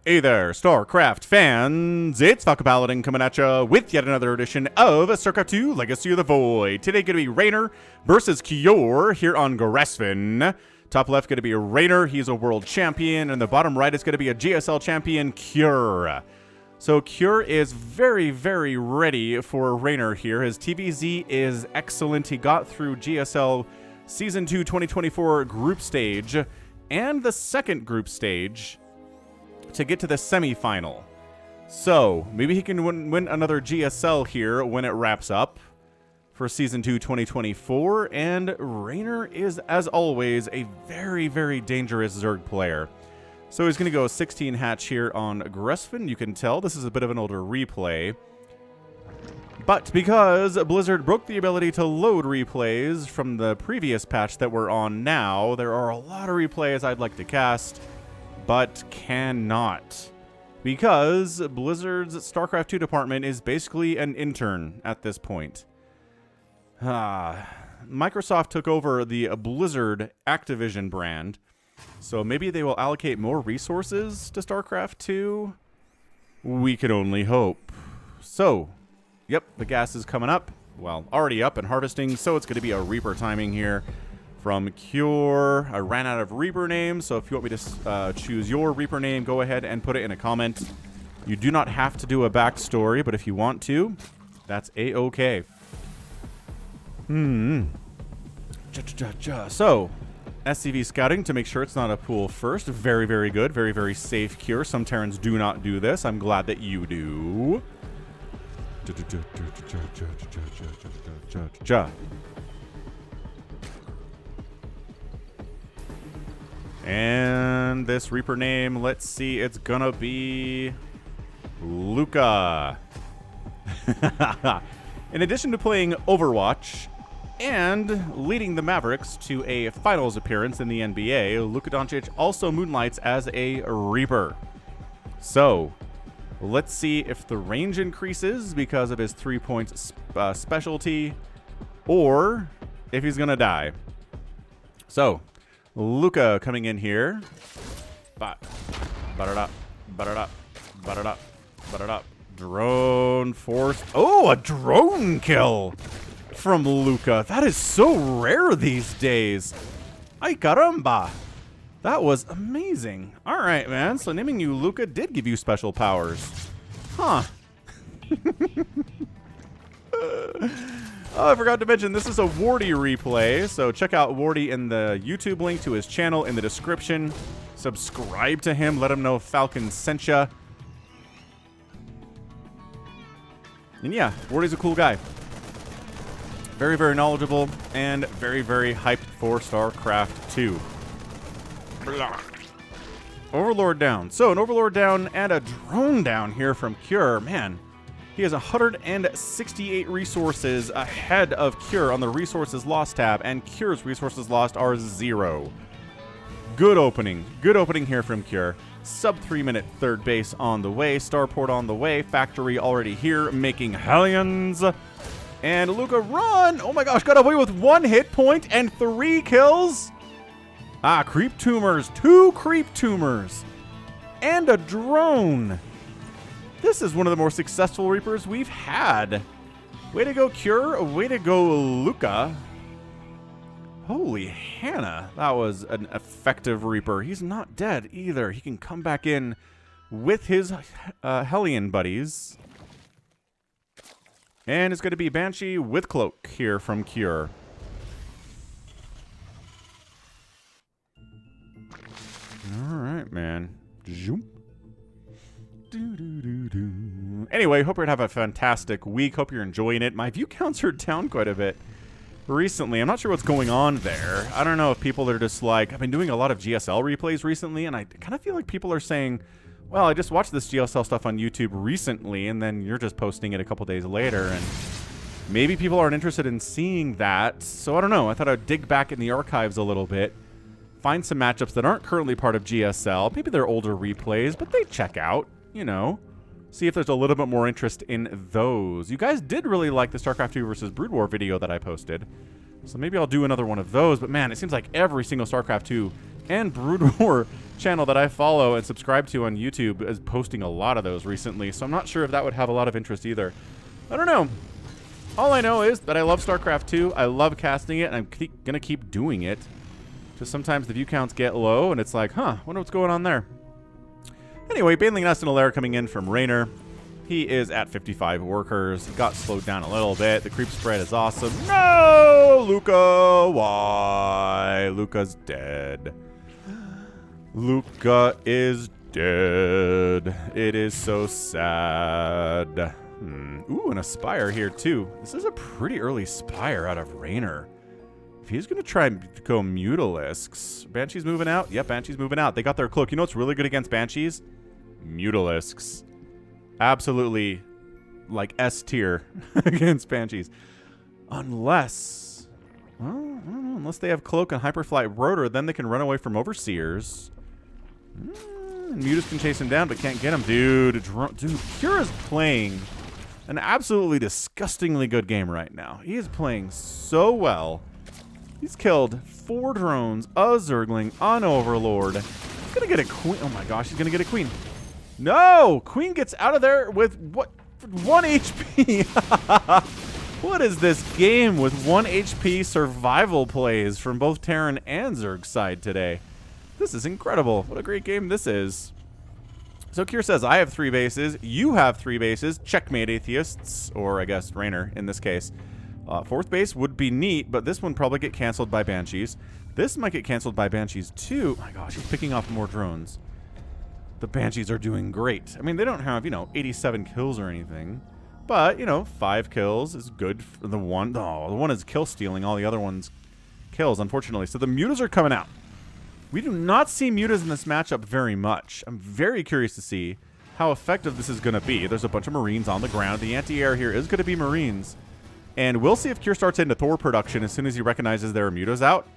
Hey there, StarCraft fans! It's Falcon Paladin coming at you with yet another edition of StarCraft 2 Legacy of the Void. Today going to be Reynor versus Kjor here on Gresvan. Top left going to be Reynor, he's a world champion, and the bottom right is going to be a GSL champion, Kjor. So Kjor is very, very ready for Reynor here. His TVZ is excellent. He got through GSL Season 2 2024 group stage and the second group stage to get to the semi-final. So maybe he can win another GSL here when it wraps up for Season 2 2024. And Reynor is, as always, a very, very dangerous Zerg player. So he's going to go 16 hatch here on Gresvan. You can tell this is a bit of an older replay. But because Blizzard broke the ability to load replays from the previous patch that we're on now, there are a lot of replays I'd like to cast, but cannot. Because Blizzard's StarCraft 2 department is basically an intern at this point. Microsoft took over the Blizzard Activision brand, so maybe they will allocate more resources to StarCraft 2? We can only hope. So, yep, the gas is coming up. Well, already up and harvesting, so it's going to be a Reaper timing here from Kjor. I ran out of Reaper names, so if you want me to choose your Reaper name, go ahead and put it in a comment. You do not have to do a backstory, but if you want to, that's A-OK. So, SCV scouting to make sure it's not a pool first. Very, very good. Very, very safe Kjor. Some Terrans do not do this. I'm glad that you do. And this Reaper name, let's see, it's gonna be Luca. In addition to playing Overwatch and leading the Mavericks to a finals appearance in the NBA, Luka Doncic also moonlights as a Reaper. So, let's see if the range increases because of his 3-point specialty, or if he's gonna die. So, Luca coming in here. Drone force. Oh, a drone kill from Luca. That is so rare these days. Ay caramba. That was amazing. All right, man. So naming you Luca did give you special powers. Huh. Oh, I forgot to mention, this is a Wardy replay, so check out Wardy in the YouTube link to his channel in the description. Subscribe to him, let him know Falcon sent ya. And yeah, Wardy's a cool guy. Very, very knowledgeable, and very, very hyped for StarCraft 2. Overlord down. So, an Overlord down and a drone down here from Kjor. Man, he has 168 resources ahead of Kjor on the resources lost tab, and Kjor's resources lost are 0. Good opening. Good opening here from Kjor. Sub 3-minute third base on the way. Starport on the way. Factory already here, making Hellions. And Luca, run! Oh my gosh, got away with 1 hit point and 3 kills. Creep tumors. 2 creep tumors. And a drone. This is one of the more successful Reapers we've had. Way to go, Kjor. Way to go, Luca. Holy Hannah. That was an effective Reaper. He's not dead either. He can come back in with his Hellion buddies. And it's going to be Banshee with Cloak here from Kjor. All right, man. Zoom. Anyway, hope you're gonna have a fantastic week. Hope you're enjoying it. My view counts are down quite a bit recently. I'm not sure what's going on there. I don't know if people are just like, I've been doing a lot of GSL replays recently, and I kind of feel like people are saying, well, I just watched this GSL stuff on YouTube recently, and then you're just posting it a couple days later, and maybe people aren't interested in seeing that. So I don't know. I thought I'd dig back in the archives a little bit, find some matchups that aren't currently part of GSL. Maybe they're older replays, but they check out. You know, see if there's a little bit more interest in those. You guys did really like the StarCraft 2 versus Brood War video that I posted, so maybe I'll do another one of those. But man, it seems like every single StarCraft 2 and Broodwar channel that I follow and subscribe to on YouTube is posting a lot of those recently, so I'm not sure if that would have a lot of interest either. I don't know. All I know is that I love StarCraft 2. I love casting it, and I'm going to keep doing it. Just sometimes the view counts get low, and it's like, huh, wonder what's going on there. Anyway, Baneling Nest and Alair coming in from Reynor. He is at 55 workers. He got slowed down a little bit. The creep spread is awesome. No! Luca! Why? Luca's dead. Luca is dead. It is so sad. Ooh, and a Spire here, too. This is a pretty early Spire out of Reynor. If he's going to try and go Mutalisks. Banshee's moving out? Yep, Banshee's moving out. They got their cloak. You know what's really good against Banshees? Mutalisks. Absolutely, like, S tier against Banshees. Unless, well, I don't know, unless they have Cloak and Hyperflight Rotor, then they can run away from Overseers. Mutas can chase him down, but can't get him. Dude, Kira's playing an absolutely disgustingly good game right now. He is playing so well. He's killed 4 drones, a Zergling, an Overlord. He's going to get a queen. Oh my gosh, he's going to get a queen. No! Queen gets out of there with, what, 1 HP. What is this game with 1 HP survival plays from both Terran and Zerg's side today? This is incredible. What a great game this is. So Kier says, I have 3 bases. You have 3 bases. Checkmate, atheists. Or I guess Reynor in this case. 4th base would be neat, but this one probably get canceled by Banshees. This might get canceled by Banshees too. Oh my gosh, he's picking off more drones. The Banshees are doing great. I mean, they don't have, 87 kills or anything. But, 5 kills is good for the one. Oh, the one is kill stealing. All the other ones kills, unfortunately. So the Mutas are coming out. We do not see Mutas in this matchup very much. I'm very curious to see how effective this is going to be. There's a bunch of Marines on the ground. The anti-air here is going to be Marines. And we'll see if Kier starts into Thor production as soon as he recognizes there are Mutas out.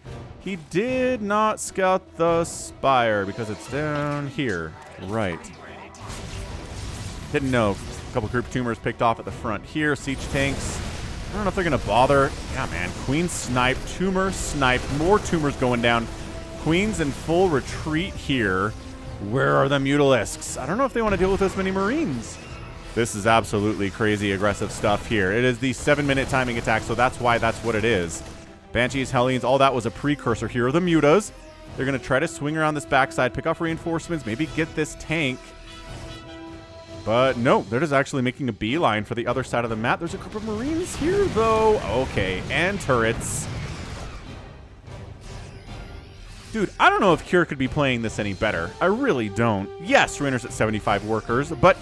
He did not scout the Spire because it's down here. Right. Didn't know. A couple group tumors picked off at the front here. Siege tanks. I don't know if they're going to bother. Yeah, man. Queen snipe. Tumor snipe. More tumors going down. Queen's in full retreat here. Where are the Mutalisks? I don't know if they want to deal with this many Marines. This is absolutely crazy aggressive stuff here. It is the 7-minute timing attack, so that's why that's what it is. Banshees, Hellions, all that was a precursor. Here are the Mutas. They're going to try to swing around this backside, pick off reinforcements, maybe get this tank. But no, they're just actually making a beeline for the other side of the map. There's a group of Marines here, though. Okay, and turrets. Dude, I don't know if Kier could be playing this any better. I really don't. Yes, Reynor's at 75 workers, but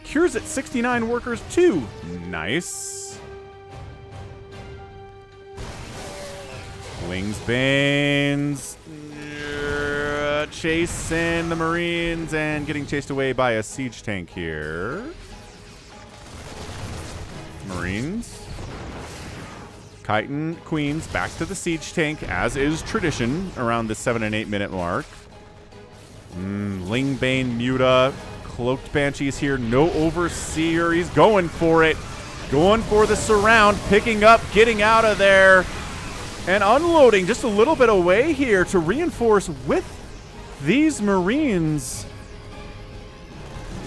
Kier's at 69 workers, too. Nice. Wings, Banes. Chasing the Marines and getting chased away by a siege tank here. Marines. Chitin, Queens, back to the siege tank, as is tradition around the 7 and 8 minute mark. Lingbane, Muta, Cloaked Banshees here. No Overseer. He's going for it. Going for the surround, picking up, getting out of there, and unloading just a little bit away here to reinforce with these Marines.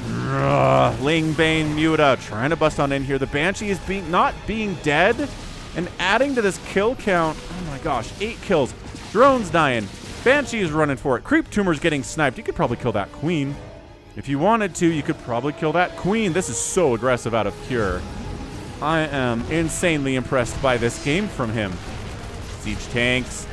Lingbane, Muta trying to bust on in here. The Banshee is not being dead and adding to this kill count. Oh my gosh, 8 kills. Drones dying. Banshee is running for it. Creep Tumor's getting sniped. You could probably kill that Queen. If you wanted to, you could probably kill that Queen. This is so aggressive out of Kier. I am insanely impressed by this game from him. Siege tanks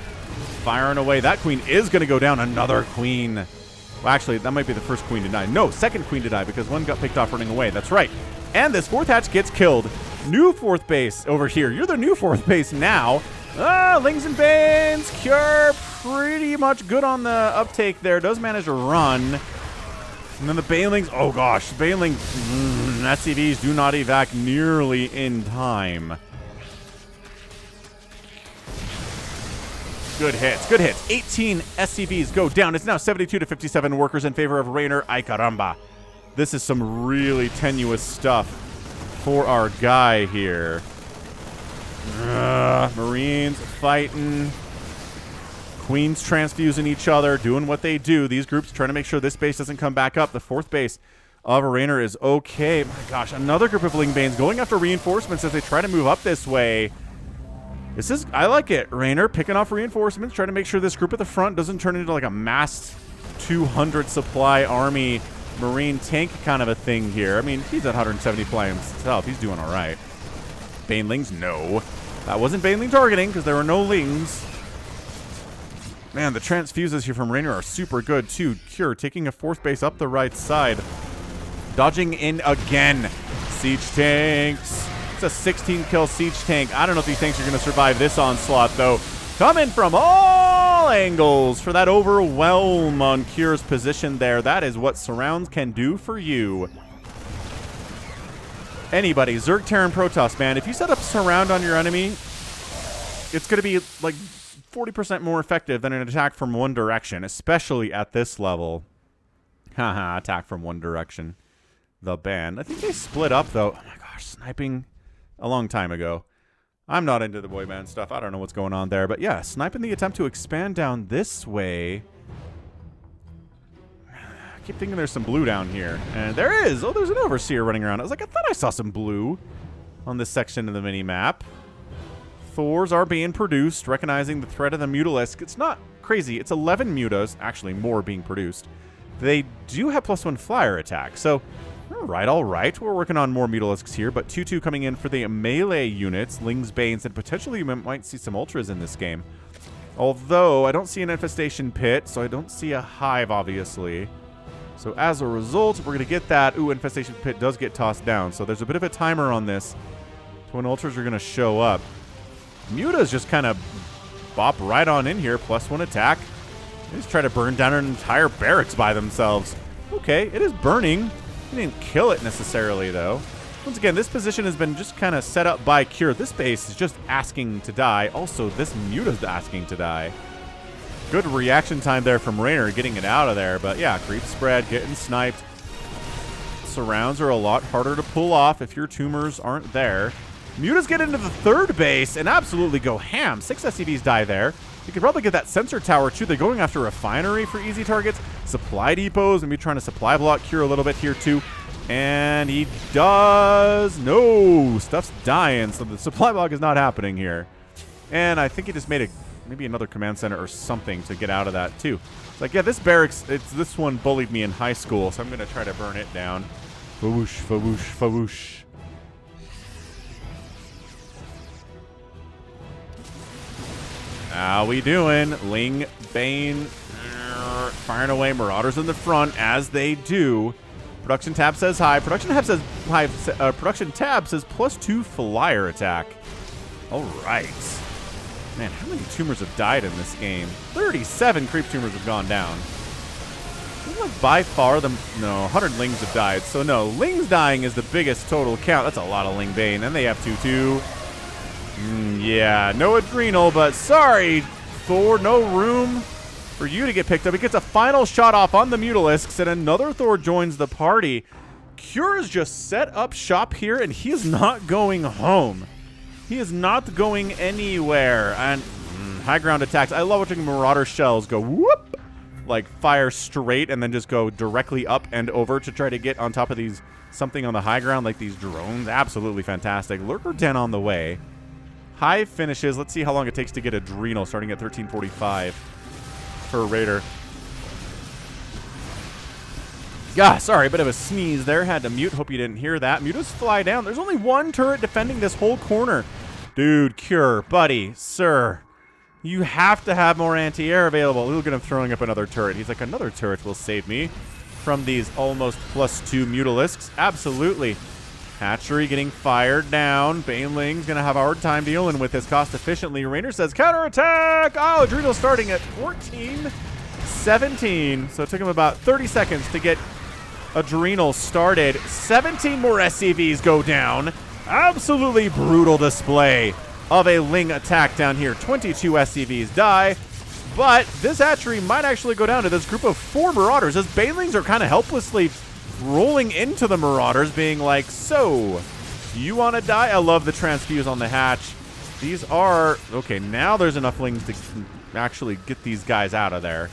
firing away. That Queen is going to go down. Another Queen. Well, actually, that might be the first Queen to die. No, second Queen to die because one got picked off running away. That's right. And this 4th hatch gets killed. New 4th base over here. You're the new 4th base now. Lings and Banes. Cure pretty much good on the uptake there. Does manage to run. And then the Banelings. Oh gosh. Baneling SCVs do not evac nearly in time. Good hits. Good hits. 18 SCVs go down. It's now 72 to 57 workers in favor of Reynor. Ay caramba. This is some really tenuous stuff for our guy here. Marines fighting. Queens transfusing each other, doing what they do. These groups trying to make sure this base doesn't come back up. The 4th base of Reynor is okay. My gosh, another group of Lingbanes going after reinforcements as they try to move up this way. I like it. Reynor picking off reinforcements, trying to make sure this group at the front doesn't turn into like a massed 200 supply army marine tank kind of a thing here. I mean, he's at 170 supply himself. He's doing all right. Banelings, no. That wasn't Baneling targeting because there were no Lings. Man, the transfuses here from Reynor are super good too. Cure taking a 4th base up the right side. Dodging in again. Siege tanks. It's a 16-kill siege tank. I don't know if these tanks are going to survive this onslaught, though. Coming from all angles for that overwhelm on Cure's position there. That is what surrounds can do for you. Anybody, Zerg, Terran, Protoss, man, if you set up surround on your enemy, it's going to be like 40% more effective than an attack from one direction, especially at this level. Haha, attack from one direction. The band. I think they split up, though. Oh my gosh, sniping a long time ago. I'm not into the boy band stuff. I don't know what's going on there. But yeah, sniping the attempt to expand down this way. I keep thinking there's some blue down here. And there is. Oh, there's an Overseer running around. I was like, I thought I saw some blue on this section of the mini-map. Thors are being produced, recognizing the threat of the Mutalisk. It's not crazy. It's 11 mutas, actually more being produced. They do have +1 flyer attack, so all right. We're working on more Mutalisks here, but 2-2 coming in for the melee units, Lings, Banes, and potentially we might see some Ultras in this game. Although, I don't see an Infestation Pit, so I don't see a Hive, obviously. So as a result, we're going to get that. Ooh, Infestation Pit does get tossed down, so there's a bit of a timer on this to when Ultras are going to show up. Mutas just kind of bop right on in here, +1 attack. They just try to burn down an entire barracks by themselves. Okay, it is burning. He didn't kill it necessarily, though. Once again, this position has been just kind of set up by Cure. This base is just asking to die. Also, this Muta's asking to die. Good reaction time there from Reynor, getting it out of there. But yeah, creep spread, getting sniped. Surrounds are a lot harder to pull off if your tumors aren't there. Mutas get into the 3rd base and absolutely go ham. 6 SCVs die there. You could probably get that sensor tower, too. They're going after refinery for easy targets. Supply depots, maybe trying to supply block Cure a little bit here, too. And he does. No, stuff's dying, so the supply block is not happening here. And I think he just made maybe another command center or something to get out of that, too. It's like, yeah, this barracks, this one bullied me in high school, so I'm going to try to burn it down. Fawoosh, fawoosh, fawoosh. How we doing? Ling, Bane, firing away. Marauders in the front, as they do. Production tab says high. Production tab says high. Production tab says +2 flyer attack. All right. Man, how many tumors have died in this game? 37 creep tumors have gone down. Like by far the 100 Lings have died. So no, Lings dying is the biggest total count. That's a lot of Ling Bane. Then they have 2-2. Yeah, no adrenal, but sorry, Thor, no room for you to get picked up. He gets a final shot off on the Mutalisks, and another Thor joins the party. Cure has just set up shop here, and he is not going home. He is not going anywhere. And high ground attacks. I love watching Marauder shells go whoop, like fire straight, and then just go directly up and over to try to get on top of these something on the high ground, like these drones. Absolutely fantastic. Lurker Den on the way. Hive finishes. Let's see how long it takes to get Adrenal, starting at 1345 for Raider. Yeah, sorry, bit of a sneeze there. Had to mute. Hope you didn't hear that. Mutas fly down. There's only one turret defending this whole corner. Dude, Cure, buddy, sir, you have to have more anti-air available. Look at him throwing up another turret. He's like, another turret will save me from these almost +2 Mutalisks. Absolutely. Hatchery getting fired down. Baneling's going to have a hard time dealing with this cost efficiently. Reynor says counterattack. Oh, Adrenal starting at 14-17. So it took him about 30 seconds to get Adrenal started. 17 more SCVs go down. Absolutely brutal display of a Ling attack down here. 22 SCVs die. But this hatchery might actually go down to this group of 4 Marauders as Banelings are kind of helplessly rolling into the Marauders, being like, so, you want to die? I love the transfuse on the hatch. These are... Okay, now there's enough lings to actually get these guys out of there.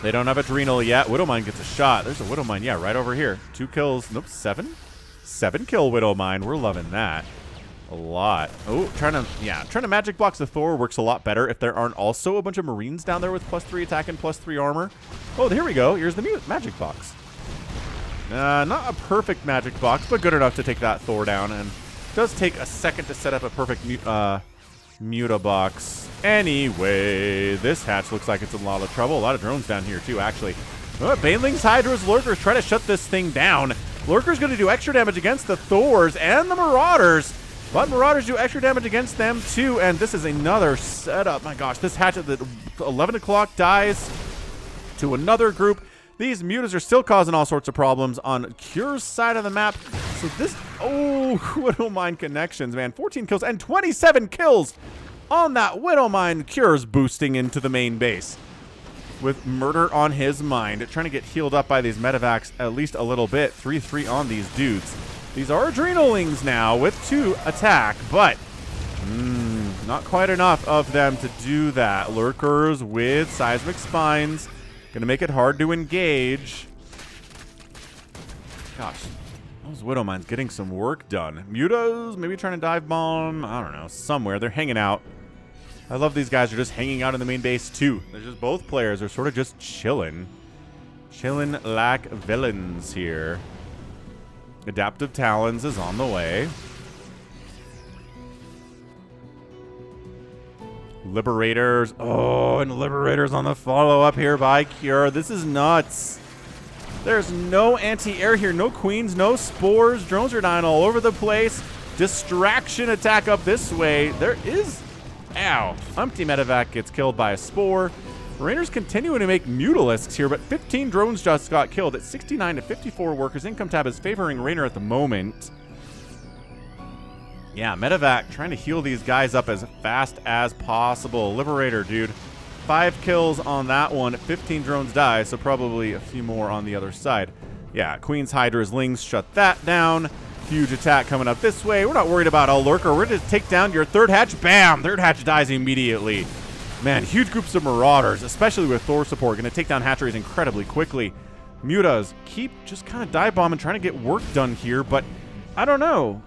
They don't have Adrenal yet. Widowmine gets a shot. There's a Widowmine, yeah, right over here. 2 kills. Nope, 7? 7 kill Widowmine. We're loving that. A lot. Oh, trying to magic box the Thor works a lot better if there aren't also a bunch of Marines down there with +3 attack and +3 armor. Oh, here we go. Here's the magic box. Not a perfect magic box, but good enough to take that Thor down. And it does take a second to set up a perfect Muta box. Anyway, this hatch looks like it's in a lot of trouble. A lot of drones down here, too, actually. Banelings, Hydras, Lurkers try to shut this thing down. Lurkers going to do extra damage against the Thors and the Marauders. But Marauders do extra damage against them, too. And this is another setup. My gosh, this hatch at the 11 o'clock dies to another group. These Mutas are still causing all sorts of problems on Cure's side of the map. So this... Oh, Widowmine connections, man. 14 kills and 27 kills on that Widowmine. Cure's boosting into the main base with murder on his mind. Trying to get healed up by these medevacs at least a little bit. 3-3 on these dudes. These are Adrenalings now with 2 attack, but not quite enough of them to do that. Lurkers with seismic spines. Gonna make it hard to engage. Gosh, those Widowmines getting some work done. Mutas maybe trying to dive bomb. I don't know, somewhere. They're hanging out. I love these guys are just hanging out in the main base too. They're just both players are sort of just chilling. Chilling like villains here. Adaptive Talons is on the way. Liberators. Oh, and Liberators on the follow-up here by Cure. This is nuts. There's no anti-air here. No queens, no spores. Drones are dying all over the place. Distraction attack up this way. There is... Ow. Umpty medevac gets killed by a spore. Reynor's continuing to make Mutalisks here, but 15 drones just got killed. At 69 to 54 workers. Income tab is favoring Reynor at the moment. Yeah, medevac trying to heal these guys up as fast as possible. Liberator, dude. 5 kills on that one. 15 drones die, so probably a few more on the other side. Yeah, Queen's Hydra's Lings shut that down. Huge attack coming up this way. We're not worried about a Lurker. We're going to take down your third hatch. Bam! Third hatch dies immediately. Man, huge groups of Marauders, especially with Thor support, going to take down hatcheries incredibly quickly. Mutas keep just kind of dive bombing, trying to get work done here, but I don't know.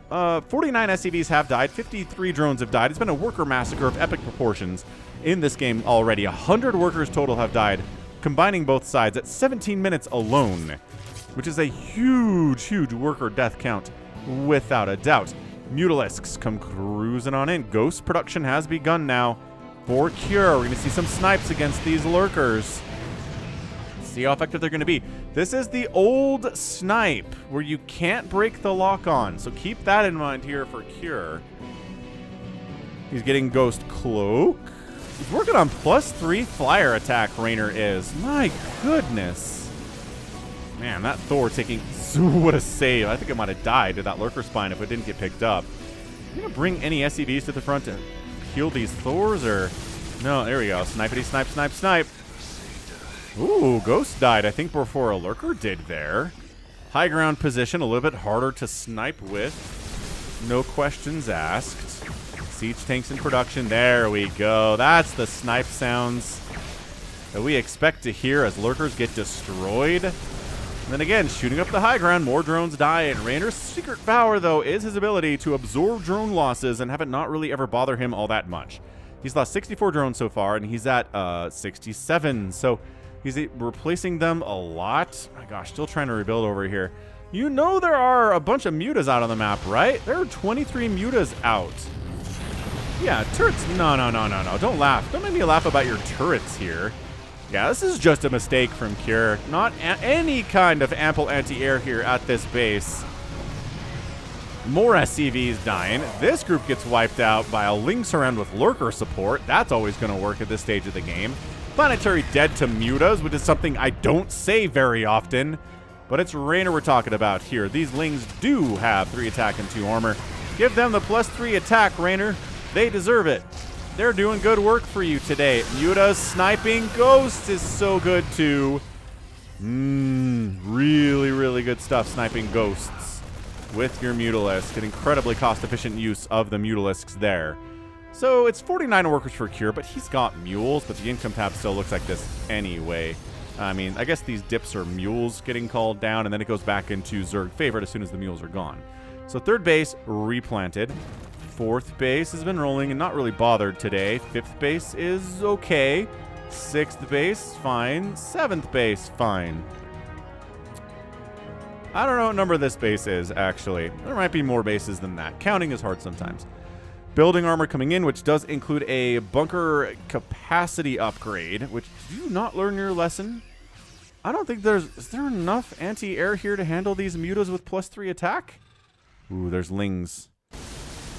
49 SCVs have died. 53 drones have died. It's been a worker massacre of epic proportions in this game already. 100 workers total have died, combining both sides at 17 minutes alone, which is a huge, huge worker death count without a doubt. Mutalisks come cruising on in. Ghost production has begun now for Cure. We're going to see some snipes against these Lurkers. See how effective they're going to be. This is the old snipe where you can't break the lock on, so keep that in mind here for Cure. He's getting Ghost Cloak. He's working on +3 flyer attack, Reynor is. My goodness. Man, that Thor taking... What a save. I think it might have died to that Lurker Spine if it didn't get picked up. Are you going to bring any SCVs to the front to heal these Thors, or... No, there we go. Snipety, snipe, snipe, snipe. Ooh, Ghost died, I think, before a Lurker did there. High ground position, a little bit harder to snipe with. No questions asked. Siege tanks in production. There we go. That's the snipe sounds that we expect to hear as Lurkers get destroyed. And then again, shooting up the high ground, more drones die. And Reynor's secret power, though, is his ability to absorb drone losses and have it not really ever bother him all that much. He's lost 64 drones so far, and he's at 67. So... he's replacing them a lot. My gosh, still trying to rebuild over here. You know there are a bunch of Mutas out on the map, right? There are 23 Mutas out. Yeah, turrets. No. Don't laugh. Don't make me laugh about your turrets here. Yeah, this is just a mistake from Cure. Not any kind of ample anti-air here at this base. More SCVs dying. This group gets wiped out by a Lynx around with Lurker support. That's always going to work at this stage of the game. Planetary dead to Mutas, which is something I don't say very often, but it's Reynor we're talking about here. These Lings do have 3 attack and 2 armor. Give them the +3 attack, Reynor. They deserve it. They're doing good work for you today. Mutas sniping Ghosts is so good too. Really, really good stuff sniping Ghosts. with your Mutalisk. An incredibly cost-efficient use of the Mutalisks there. So it's 49 workers for Cure, but he's got mules, but the income tab still looks like this anyway. I mean, I guess these dips are mules getting called down, and then it goes back into Zerg favorite as soon as the mules are gone. So third base, replanted. Fourth base has been rolling and not really bothered today. Fifth base is okay. Sixth base, fine. Seventh base, fine. I don't know what number this base is, actually. There might be more bases than that. Counting is hard sometimes. Building armor coming in, which does include a bunker capacity upgrade, which, did you not learn your lesson? I don't think is there enough anti-air here to handle these mutas with +3 attack? Ooh, there's lings.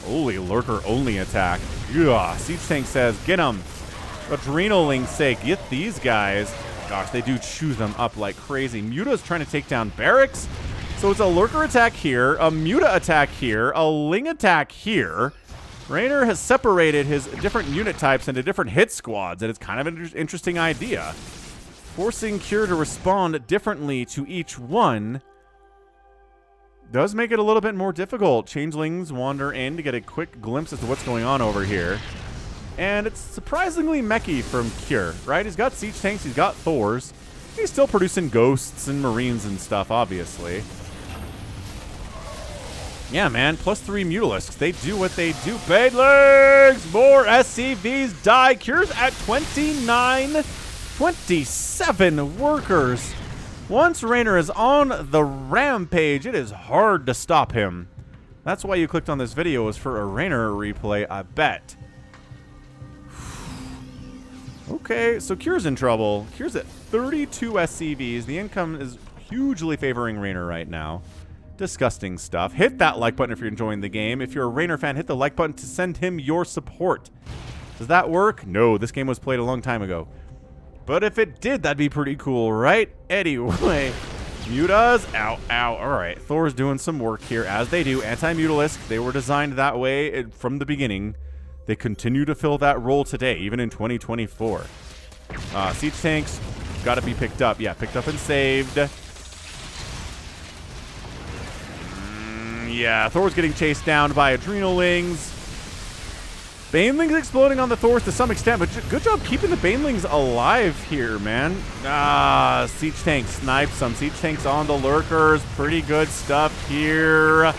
Holy lurker only attack. Yeah, Siege Tank says, get them. Adrenal lings say, get these guys. Gosh, they do chew them up like crazy. Muta's trying to take down barracks. So it's a lurker attack here, a muta attack here, a ling attack here. Reynor has separated his different unit types into different hit squads, and it's kind of an interesting idea. Forcing Cure to respond differently to each one does make it a little bit more difficult. Changelings wander in to get a quick glimpse as to what's going on over here. And it's surprisingly mechy from Cure, right? He's got siege tanks, he's got Thors. He's still producing ghosts and marines and stuff, obviously. Yeah, man, +3 Mutalisks. They do what they do. Banelings! More SCVs die. Cure's at 29. 27 workers. Once Reynor is on the rampage, it is hard to stop him. That's why you clicked on this video, was for a Reynor replay, I bet. Okay, so Cure's in trouble. Cure's at 32 SCVs. The income is hugely favoring Reynor right now. Disgusting stuff. Hit that like button if you're enjoying the game. If you're a Reynor fan, hit the like button to send him your support. Does that work? No, this game was played a long time ago. But if it did, that'd be pretty cool, right? Anyway, Mutas, ow, ow. All right, Thor's doing some work here, as they do. Anti-Mutalisk, they were designed that way from the beginning. They continue to fill that role today, even in 2024. Siege tanks, got to be picked up. Yeah, picked up and saved. Yeah, Thor's getting chased down by Adrenalings. Banelings exploding on the Thors to some extent, but good job keeping the Banelings alive here, man. Siege Tank snipes some. Siege Tanks on the Lurkers. Pretty good stuff here.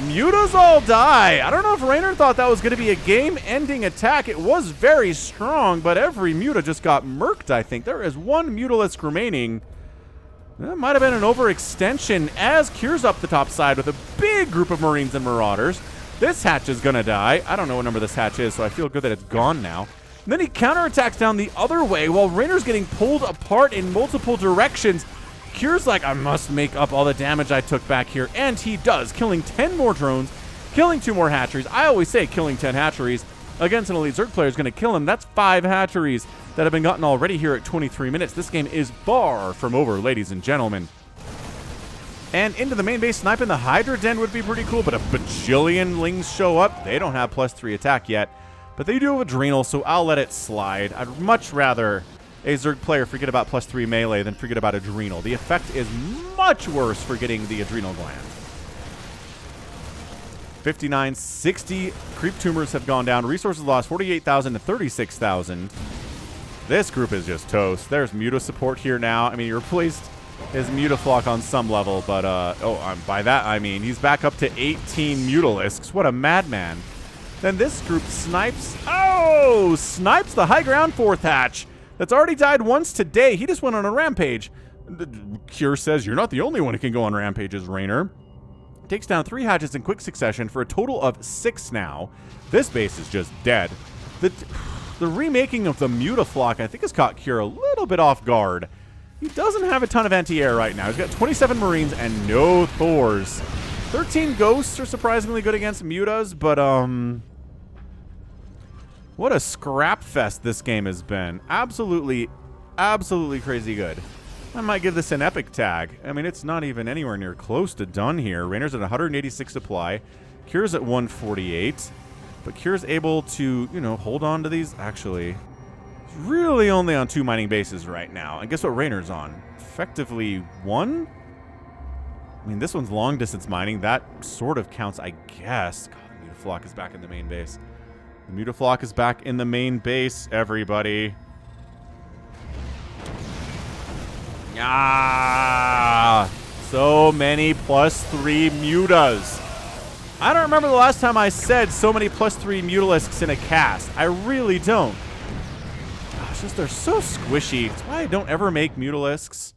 Mutas all die. I don't know if Reynor thought that was going to be a game-ending attack. It was very strong, but every Muta just got murked, I think. There is one Mutalisk remaining. That might have been an overextension as Cure's up the top side with a big group of Marines and Marauders. This hatch is going to die. I don't know what number this hatch is, so I feel good that it's gone now. And then he counterattacks down the other way while Reynor's getting pulled apart in multiple directions. Cure's like, I must make up all the damage I took back here. And he does, killing 10 more drones, killing 2 more hatcheries. I always say killing 10 hatcheries against an elite Zerg player is going to kill him. That's 5 hatcheries that have been gotten already here at 23 minutes. This game is far from over, ladies and gentlemen. And into the main base, sniping the Hydra Den would be pretty cool, but a bajillion Lings show up. They don't have +3 attack yet, but they do have Adrenal, so I'll let it slide. I'd much rather a Zerg player forget about +3 melee than forget about Adrenal. The effect is much worse for getting the Adrenal gland. 59, 60 creep tumors have gone down. Resources lost 48,000 to 36,000. This group is just toast. There's Muta support here now. I mean, you replaced his Mutaflock on some level, but by that I mean he's back up to 18 Mutalisks. What a madman. Then this group snipes the high ground 4th hatch that's already died once today. He just went on a rampage. Cure says you're not the only one who can go on rampages, Reynor. Takes down 3 hatches in quick succession for a total of 6 now. This base is just dead. The remaking of the Mutaflock I think has caught Cure a little bit off guard. He doesn't have a ton of anti-air right now. He's got 27 Marines and no Thors. 13 Ghosts are surprisingly good against Mutas, but what a scrap fest this game has been. Absolutely, absolutely crazy good. I might give this an epic tag. I mean, it's not even anywhere near close to done here. Reynor's at 186 supply. Cure's at 148. But Cure's able to, you know, hold on to these. Actually, really only on 2 mining bases right now. And guess what Reynor's on? Effectively 1? I mean, this one's long distance mining. That sort of counts, I guess. God, the Mutaflock is back in the main base. The Mutaflock is back in the main base, everybody. Ah! So many +3 mutas. I don't remember the last time I said so many +3 Mutalisks in a cast. I really don't. It's just they're so squishy. That's why I don't ever make Mutalisks.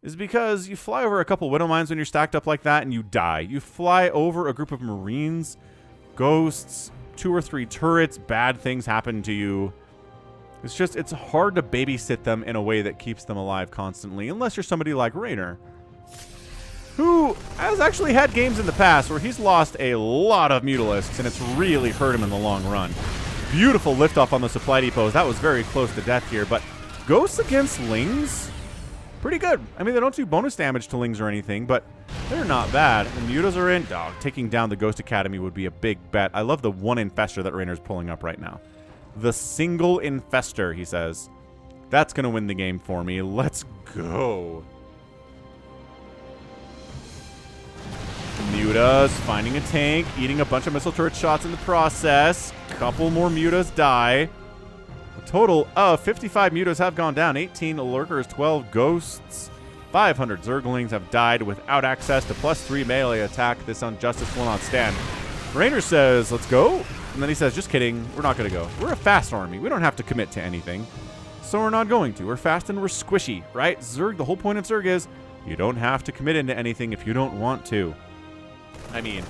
Is because you fly over a couple Widow Mines when you're stacked up like that and you die. You fly over a group of Marines, ghosts, 2 or 3 turrets, bad things happen to you. It's just, it's hard to babysit them in a way that keeps them alive constantly, unless you're somebody like Reynor, who has actually had games in the past where he's lost a lot of Mutalisks, and it's really hurt him in the long run. Beautiful liftoff on the supply depots. That was very close to death here, but Ghosts against Lings, pretty good. I mean, they don't do bonus damage to Lings or anything, but they're not bad. The Mutas are in. Oh, taking down the Ghost Academy would be a big bet. I love the one Infestor that Reynor's pulling up right now. The single Infestor, he says. That's going to win the game for me. Let's go. Mutas finding a tank, eating a bunch of missile turret shots in the process. Couple more Mutas die. A total of 55 Mutas have gone down. 18 Lurkers, 12 Ghosts. 500 Zerglings have died without access to +3 melee attack. This Injustice will not stand. Reynor says, let's go. And then he says, just kidding, we're not going to go. We're a fast army. We don't have to commit to anything. So we're not going to. We're fast and we're squishy, right? Zerg, the whole point of Zerg is you don't have to commit into anything if you don't want to. I mean,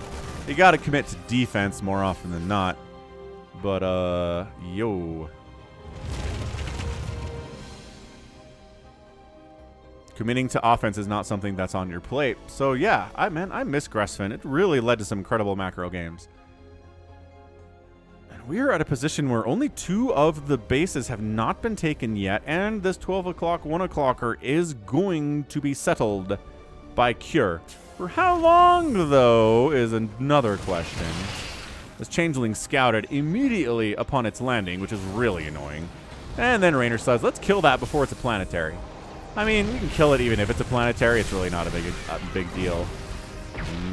you got to commit to defense more often than not. But, yo. Committing to offense is not something that's on your plate. So, yeah, I miss Gresvan. It really led to some incredible macro games. And we are at a position where only 2 of the bases have not been taken yet, and this 12 o'clock, 1 o'clocker is going to be settled by Cure. For how long, though, is another question. This Changeling scouted immediately upon its landing, which is really annoying. And then Reynor says, let's kill that before it's a planetary. I mean, we can kill it even if it's a planetary. It's really not a big deal.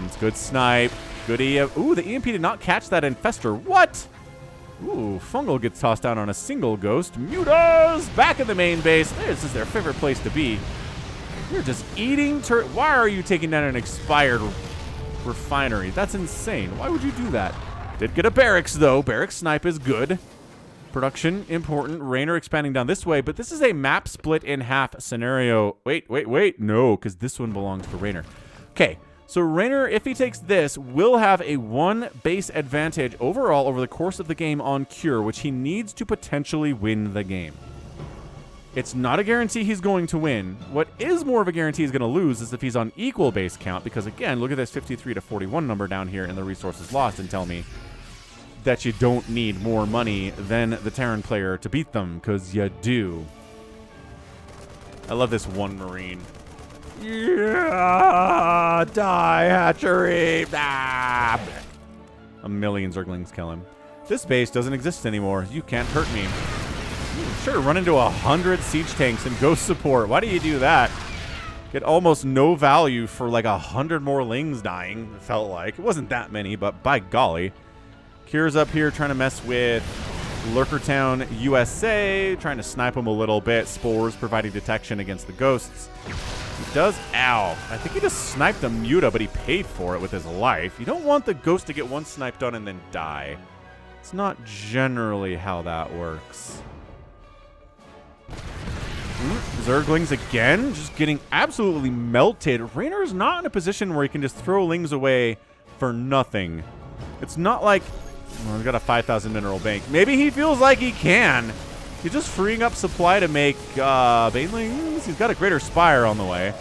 It's good snipe. Good EMP. Ooh, the EMP did not catch that Infestor. What? Ooh, Fungal gets tossed down on a single Ghost. Mutas back in the main base. This is their favorite place to be. You're just eating turret. Why are you taking down an expired refinery? That's insane. Why would you do that? Did get a barracks, though. Barracks snipe is good. Production, important. Reynor expanding down this way, but this is a map split in half scenario. Wait. No, because this one belongs to Reynor. Okay, so Reynor, if he takes this, will have a 1 base advantage overall over the course of the game on Cure, which he needs to potentially win the game. It's not a guarantee he's going to win. What is more of a guarantee he's going to lose is if he's on equal base count, because again, look at this 53 to 41 number down here in the resources lost and tell me that you don't need more money than the Terran player to beat them, because you do. I love this one Marine. Yeah, die, hatchery. Ah. A million Zerglings kill him. This base doesn't exist anymore. You can't hurt me. Sure, run into 100 siege tanks and ghost support. Why do you do that? Get almost no value for like 100 more Lings dying, it felt like. It wasn't that many, but by golly. Cure's up here trying to mess with Lurkertown USA, trying to snipe him a little bit. Spores providing detection against the ghosts. He does, ow. I think he just sniped a Muta, but he paid for it with his life. You don't want the ghost to get one sniped on and then die. It's not generally how that works. Zerglings again, just getting absolutely melted. Reynor is not in a position where he can just throw Lings away for nothing. It's not like, well, he's got a 5,000 mineral bank. Maybe he feels like he can. He's just freeing up supply to make Banelings. He's got a Greater Spire on the way.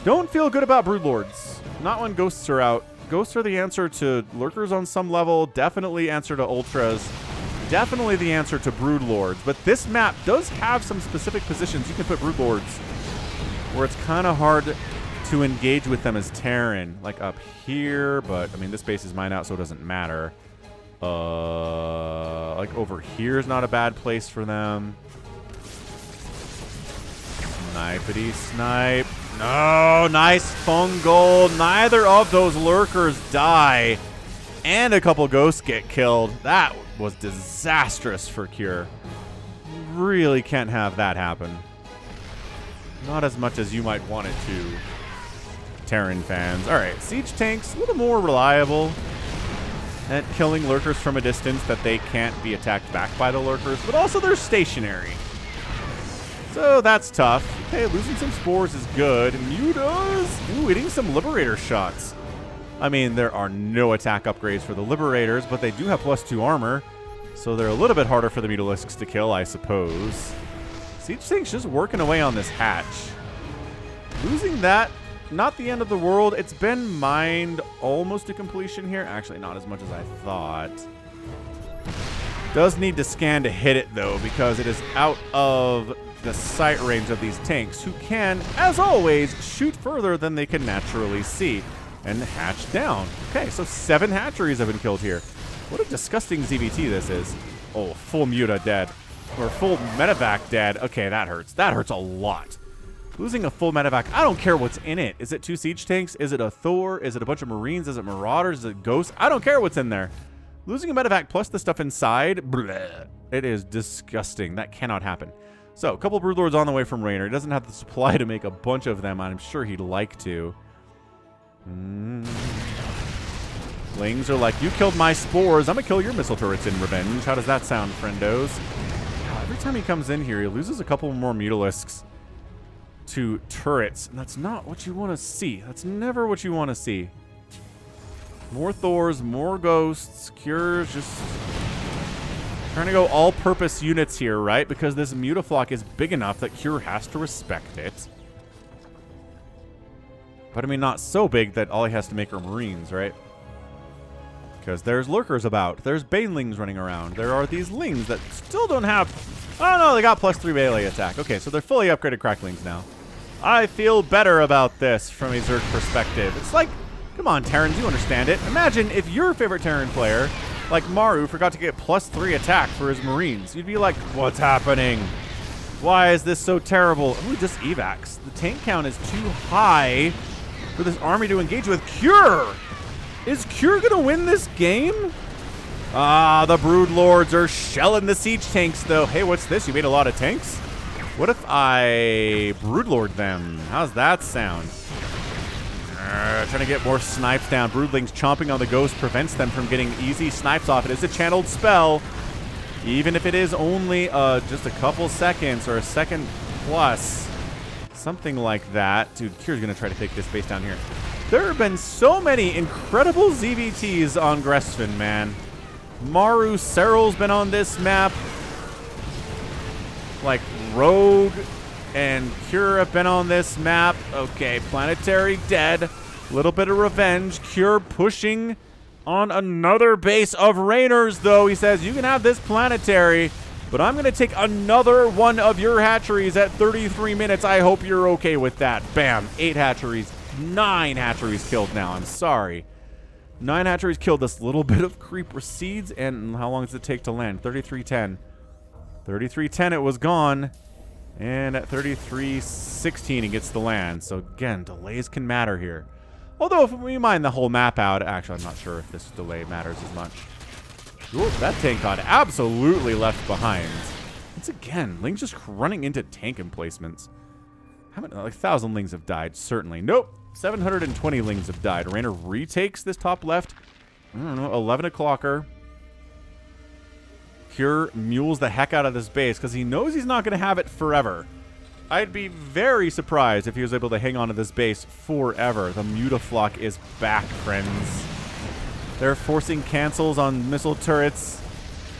Don't feel good about Broodlords. Not when Ghosts are out. Ghosts are the answer to Lurkers on some level. Definitely answer to Ultras. Definitely the answer to Broodlords. But this map does have some specific positions you can put Broodlords where it's kind of hard to engage with them as Terran. Like up here, but I mean, this base is mined out, so it doesn't matter. Like over here is not a bad place for them. Snipety snipe. No, nice fungal. Neither of those lurkers die. And a couple ghosts get killed. That was disastrous for Cure. Really can't have that happen. Not as much as you might want it to, Terran fans. All right, siege tanks, a little more reliable at killing lurkers from a distance that they can't be attacked back by the lurkers, but also they're stationary. So that's tough. Hey, losing some spores is good. Mutas! Ooh, hitting some Liberator shots. I mean, there are no attack upgrades for the Liberators, but they do have +2 armor, so they're a little bit harder for the Mutalisks to kill, I suppose. Siege Tank's just working away on this hatch. Losing that, not the end of the world. It's been mined almost to completion here. Actually, not as much as I thought. Does need to scan to hit it, though, because it is out of the sight range of these tanks, who can, as always, shoot further than they can naturally see and hatch down. Okay, so 7 hatcheries have been killed here. What a disgusting ZVT this is. Oh, full Muta dead. Or full medevac dead. Okay, that hurts. That hurts a lot. Losing a full medevac, I don't care what's in it. Is it 2 siege tanks? Is it a Thor? Is it a bunch of Marines? Is it Marauders? Is it Ghosts? I don't care what's in there. Losing a medevac plus the stuff inside, bleh, it is disgusting. That cannot happen. So, a couple Broodlords on the way from Reynor. He doesn't have the supply to make a bunch of them. I'm sure he'd like to. Lings are like, you killed my spores. I'm going to kill your missile turrets in revenge. How does that sound, friendos? Every time he comes in here, he loses a couple more Mutalisks to turrets. And that's not what you want to see. That's never what you want to see. More Thors, more Ghosts. Cure's just trying to go all-purpose units here, right? Because this Mutaflock is big enough that Cure has to respect it. But I mean, not so big that all he has to make are Marines, right? Because there's lurkers about. There's banelings running around. There are these lings that still don't have... Oh no, they got +3 melee attack. Okay, so they're fully upgraded cracklings now. I feel better about this from a Zerg perspective. It's like, come on, Terrans, you understand it. Imagine if your favorite Terran player, like Maru, forgot to get +3 attack for his Marines. You'd be like, what's happening? Why is this so terrible? Ooh, just evacs. The tank count is too high for this army to engage with. Cure! Is Cure gonna win this game? Ah, the Broodlords are shelling the siege tanks, though. Hey, what's this? You made a lot of tanks? What if I Broodlord them? How's that sound? Trying to get more snipes down. Broodlings chomping on the ghost prevents them from getting easy snipes off. It is a channeled spell. Even if it is only just a couple seconds or a second plus. Something like that. Dude, Cure's going to try to take this base down here. There have been so many incredible ZVTs on Gresvan, man. Maru Serral's been on this map. Like, Rogue and Cure have been on this map. Okay, Planetary dead. Little bit of revenge. Cure pushing on another base of Reynor's, though. He says, you can have this Planetary, but I'm going to take another one of your hatcheries at 33 minutes. I hope you're okay with that. Bam. 8 hatcheries. 9 hatcheries killed now. I'm sorry. 9 hatcheries killed. This little bit of creep recedes. And how long does it take to land? 33:10. 33:10, it was gone. And at 33:16, he gets the land. So again, delays can matter here. Although if we mine the whole map out, actually, I'm not sure if this delay matters as much. Ooh, that tank got absolutely left behind. Once again, Ling's just running into tank emplacements. How many? Like 1,000 Lings have died, certainly. Nope. 720 Lings have died. Reynor retakes this top left. I don't know, 11 o'clocker. Cure mules the heck out of this base because he knows he's not going to have it forever. I'd be very surprised if he was able to hang on to this base forever. The Mutaflock is back, friends. They're forcing cancels on missile turrets.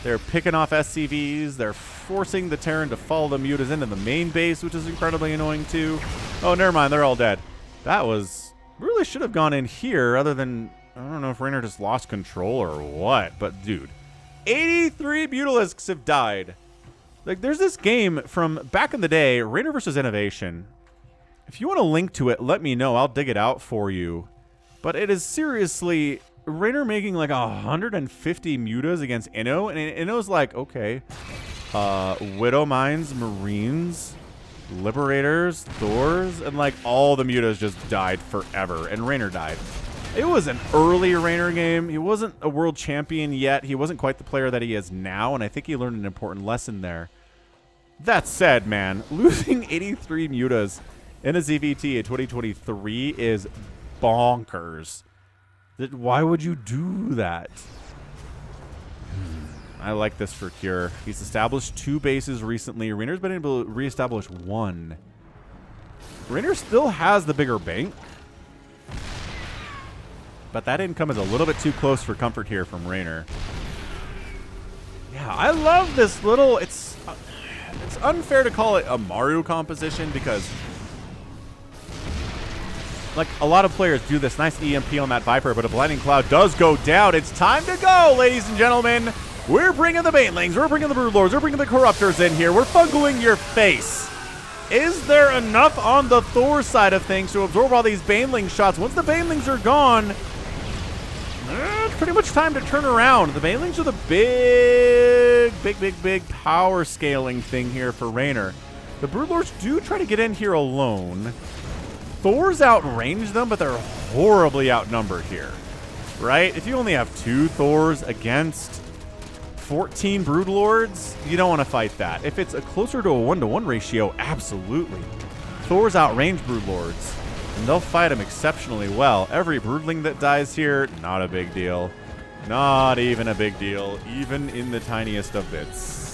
They're picking off SCVs. They're forcing the Terran to follow the Mutas into the main base, which is incredibly annoying too. Oh, never mind. They're all dead. That was... really should have gone in here other than... I don't know if Reynor just lost control or what. But, dude, 83 Mutalisks have died. Like, there's this game from back in the day, Reynor versus Innovation. If you want a link to it, let me know. I'll dig it out for you. But it is seriously... Reynor making like 150 mutas against Inno, and Inno's like, okay, Widow Mines, Marines, Liberators, Thors, and like all the mutas just died forever, and Reynor died. It was an early Reynor game. He wasn't a world champion yet. He wasn't quite the player that he is now, and I think he learned an important lesson there. That said, man, losing 83 mutas in a ZVT in 2023 is bonkers. Why would you do that? I like this for Cure. He's established 2 bases recently. Reynor's been able to reestablish 1. Reynor still has the bigger bank, but that income is a little bit too close for comfort here from Reynor. Yeah, I love this little... It's unfair to call it a Mario composition because... like, a lot of players do this nice EMP on that Viper, but a Blinding Cloud does go down. It's time to go, ladies and gentlemen. We're bringing the Banelings. We're bringing the Broodlords. We're bringing the Corruptors in here. We're fungling your face. Is there enough on the Thor side of things to absorb all these Baneling shots? Once the Banelings are gone, it's pretty much time to turn around. The Banelings are the big power scaling thing here for Reynor. The Broodlords do try to get in here alone. Thors outrange them, but they're horribly outnumbered here, right? If you only have 2 Thors against 14 Broodlords, you don't want to fight that. If it's closer to a 1-to-1 ratio, absolutely. Thors outrange Broodlords, and they'll fight them exceptionally well. Every Broodling that dies here, not a big deal. Not even a big deal, even in the tiniest of bits.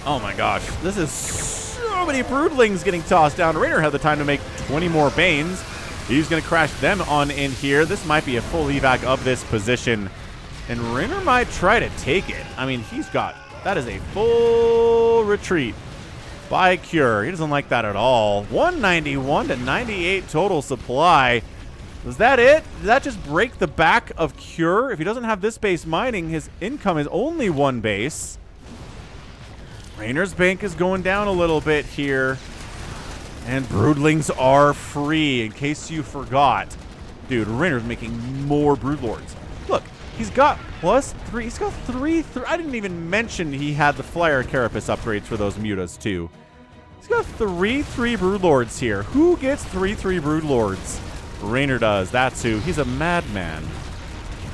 Oh my gosh, this is so many Broodlings getting tossed down. Reynor had the time to make 20 more Banes. He's going to crash them on in here. This might be a full evac of this position, and Reynor might try to take it. I mean, that is a full retreat by Cure. He doesn't like that at all. 191 to 98 total supply. Was that it? Did that just break the back of Cure? If he doesn't have this base mining, his income is only 1 base. Reynor's bank is going down a little bit here. And Broodlings are free, in case you forgot. Dude, Reynor's making more Broodlords. Look, he's got +3. He's got 3. I didn't even mention he had the Flyer Carapace upgrades for those mutas, too. He's got 3 Broodlords here. Who gets 3 Broodlords? Reynor does. That's who. He's a madman.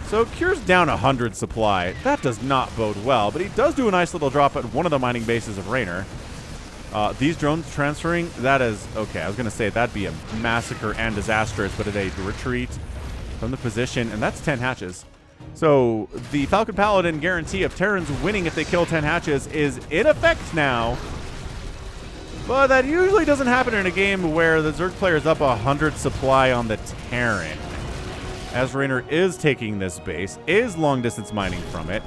So Cure's down 100 supply. That does not bode well, but he does do a nice little drop at one of the mining bases of Reynor. These drones transferring, that is... okay, I was going to say that'd be a massacre and disastrous, but at a retreat from the position, and that's 10 hatches. So the Falcon Paladin guarantee of Terrans winning if they kill 10 hatches is in effect now. But that usually doesn't happen in a game where the Zerg player is up 100 supply on the Terran. As Reynor is taking this base, is long distance mining from it.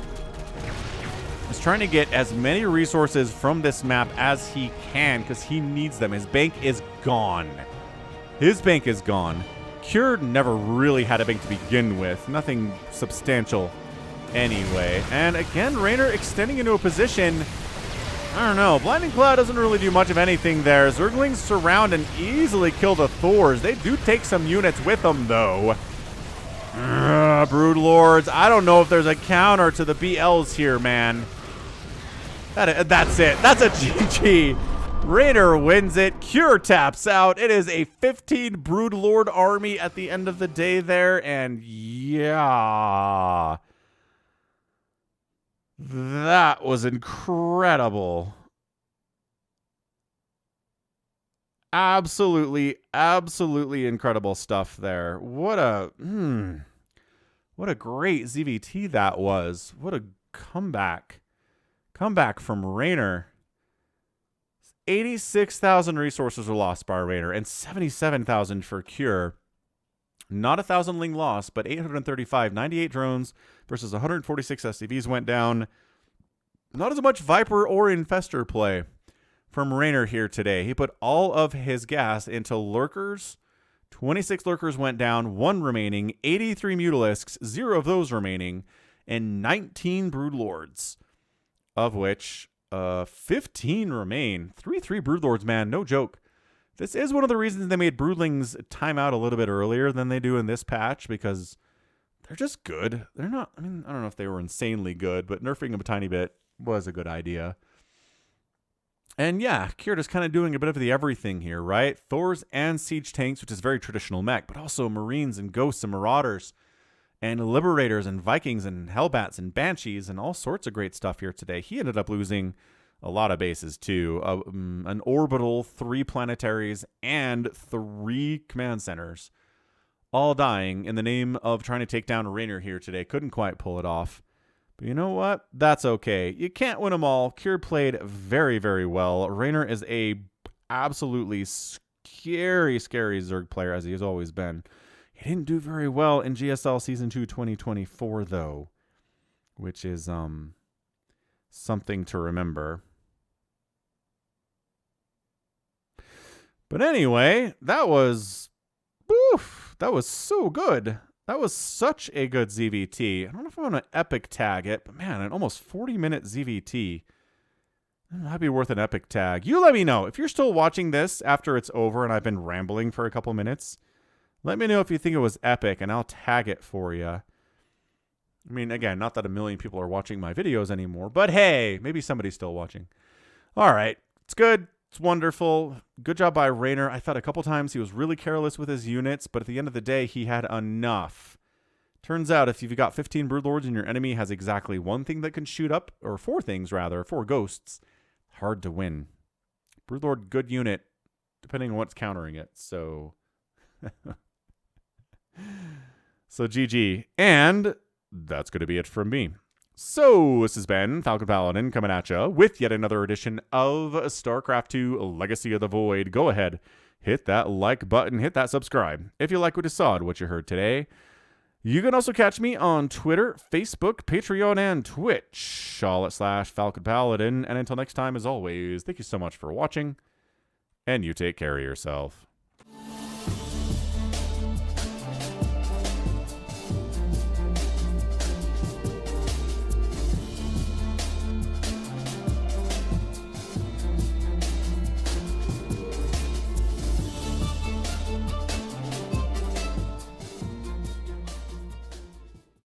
He's trying to get as many resources from this map as he can because he needs them. His bank is gone. His bank is gone. Cure never really had a bank to begin with. Nothing substantial anyway. And again, Reynor extending into a position... I don't know. Blinding Cloud doesn't really do much of anything there. Zerglings surround and easily kill the Thors. They do take some units with them, though. Broodlords. I don't know if there's a counter to the BLs here, man. That's it. That's a GG. Reynor wins it. Cure taps out. It is a 15 Broodlord army at the end of the day there. And yeah. That was incredible. Absolutely, absolutely incredible stuff there. What a great ZVT that was. What a comeback. Comeback from Reynor. 86,000 resources were lost by Reynor and 77,000 for Cure. Not 1,000 Ling lost, but 835. 98 drones versus 146 SCVs went down. Not as much Viper or Infestor play from Reynor here today. He put all of his gas into Lurkers. 26 Lurkers went down, 1 remaining, 83 Mutalisks, 0 of those remaining, and 19 Broodlords, of which 15 remain. 3 Broodlords, man, no joke. This is one of the reasons they made Broodlings time out a little bit earlier than they do in this patch, because they're just good. They're not, I mean, I don't know if they were insanely good, but nerfing them a tiny bit was a good idea. And yeah, Kyrda's kind of doing a bit of the everything here, right? Thors and siege tanks, which is very traditional mech, but also marines and ghosts and marauders and liberators and Vikings and hellbats and banshees and all sorts of great stuff here today. He ended up losing a lot of bases too. An orbital, 3 planetaries, and 3 command centers, all dying in the name of trying to take down Reynor here today. Couldn't quite pull it off. But you know what? That's okay. You can't win them all. Kyr played very, very well. Reynor is a absolutely scary, scary Zerg player, as he has always been. He didn't do very well in GSL Season 2 2024, though, which is something to remember. But anyway, that was so good. That was such a good ZVT. I don't know if I want to epic tag it, but man, an almost 40-minute ZVT. That'd be worth an epic tag. You let me know. If you're still watching this after it's over and I've been rambling for a couple minutes, let me know if you think it was epic, and I'll tag it for you. I mean, again, not that a million people are watching my videos anymore, but hey, maybe somebody's still watching. All right. It's good. It's wonderful. Good job by Reynor. I thought a couple times he was really careless with his units, but at the end of the day, he had enough. Turns out if you've got 15 Broodlords and your enemy has exactly 1 thing that can shoot up, or 4 things rather, 4 ghosts, hard to win. Broodlord, good unit, depending on what's countering it. So, so GG. And that's going to be it from me. So, this has been Falcon Paladin coming at you with yet another edition of StarCraft 2 Legacy of the Void. Go ahead, hit that like button, hit that subscribe if you like what you saw and what you heard today. You can also catch me on Twitter, Facebook, Patreon, and Twitch, all at /Falcon Paladin. And until next time, as always, thank you so much for watching, and you take care of yourself.